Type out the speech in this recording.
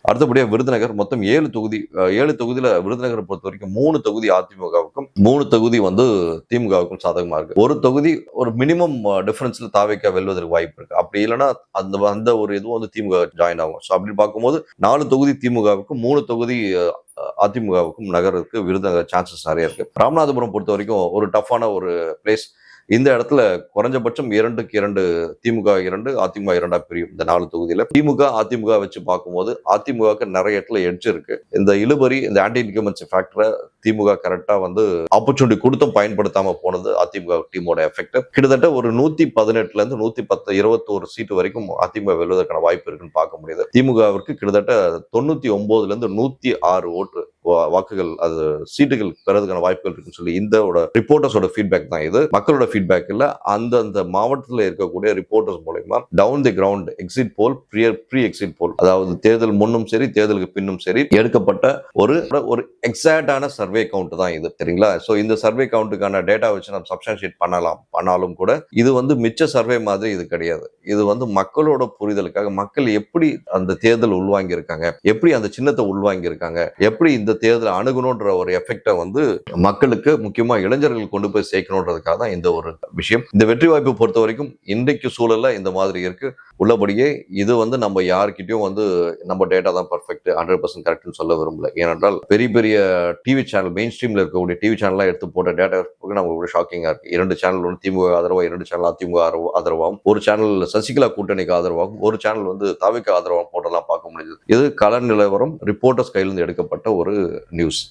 அடுத்தபடியாக விருதுநகர் மொத்தம் 7 தொகுதி. 7 தொகுதியில விருதுநகரை பொறுத்த வரைக்கும் 3 தொகுதி அதிமுகவுக்கும் 3 தொகுதி வந்து திமுகவுக்கும் சாதகமா இருக்கு. ஒரு தொகுதி ஒரு மினிமம் டிஃபரன்ஸ்ல தாவேக்கா வெல்வதற்கு வாய்ப்பு இருக்கு. அப்படி இல்லைன்னா அந்த ஒரு இதுவும் வந்து திமுக ஜாயின் ஆகும். ஸோ அப்படி பார்க்கும்போது 4 தொகுதி திமுகவுக்கும் 3 தொகுதி அதிமுகவுக்கும் நகருக்கு விருதுநகர் சான்சஸ் நிறைய இருக்கு. ராமநாதபுரம் பொறுத்த வரைக்கும் ஒரு டஃப்பான ஒரு பிளேஸ். இந்த இடத்துல குறைஞ்சபட்சம் 2க்கு 2 திமுக 2 அதிமுக 2 பிரியும் இந்த 4 தொகுதியில. திமுக அதிமுக வச்சு பார்க்கும்போது அதிமுகவுக்கு நிறைய இடத்துல எட்ஜ் இருக்கு. இந்த இழுபறி இந்த ஆன்டி இன்கம்பன்சி ஃபேக்டரை திமுக கரெக்டா வந்து ஆப்பர்ச்சுனிட்டி கொடுத்தும் பயன்படுத்தாம போனது அதிமுக டீமோட எஃபெக்ட். கிட்டத்தட்ட ஒரு 118ல இருந்து 110 21 சீட்டு வரைக்கும் அதிமுக வெல்வதற்கான வாய்ப்பு இருக்குன்னு பார்க்க முடியுது. திமுகவிற்கு கிட்டத்தட்ட 99ல இருந்து 106 ஓட்டு வாக்குகள் அது சீட்டுகள் பெறதுக்கான வாய்ப்புகள் இருக்குன்னு சொல்லி இந்த ரிப்போர்ட்டர்ஸோட ஃபீட்பேக் தான் இது. மக்களோட ஃபீட்பேக் இல்ல. அந்த மாவட்டத்தில் இருக்கக்கூடிய ரிப்போர்ட்டர்ஸ் மூலமா down the ground exit poll pre exit poll, அதாவது தேர்தல் முன்னும் சரி தேர்தலுக்கு பின்னும் சரி எடுக்கப்பட்ட ஒரு எக்ஸாக்டான சர்வே கவுண்ட் தான் இது. சரிங்களா? சோ இந்த சர்வே கவுண்ட்டுக்கான டேட்டா வச்சு நம்ம சப்ஸ்டான்ஷியேட் பண்ணாலும் கூட இது வந்து மிச்ச சர்வே மாதிரி இது கிடையாது. இது வந்து மக்களோட புரிதலுக்காக மக்கள் எப்படி அந்த தேர்தல் உள்வாங்கி இருக்காங்க, எப்படி அந்த சின்னத்தை உள்வாங்கி இருக்காங்க, எப்படி இந்த தேர்தலை அணுகணுன்ற ஒரு எஃபெக்டை வந்து மக்களுக்கு முக்கியமா இளைஞர்கள் கொண்டு போய் சேர்க்கணுன்றதுக்காக தான் இந்த ஒரு விஷயம். இந்த வெற்றி வாய்ப்பு பொறுத்த வரைக்கும் இன்றைக்கு சூழல்ல இந்த மாதிரி இருக்கு. உள்ளபடியே இது வந்து நம்ம யாருக்கிட்டையும் வந்து நம்ம டேட்டா தான் பர்ஃபெக்ட் 100% கரெக்ட்னு சொல்ல விரும்பல. ஏனென்றால் பெரிய பெரிய டிவி சேனல் மெயின் ஸ்ட்ரீம்ல இருக்கக்கூடிய டிவி சேனல்லாம் எடுத்து போட்ட டேட்டா நமக்கு ஷாக்கிங்கா இருக்கு. 2 சேனல் வந்து திமுக ஆதரவா, 2 சேனல் அதிமுக ஆதரவாகும், ஒரு சேனல் சசிகலா கூட்டணிக்கு ஆதரவாகும், ஒரு சேனல் வந்து தாவேக்கா ஆதரவாகும் போட்டெல்லாம் பார்க்க முடியுது. இது கள நிலவரம் ரிப்போர்ட்டர்ஸ் கையிலிருந்து எடுக்கப்பட்ட ஒரு நியூஸ்.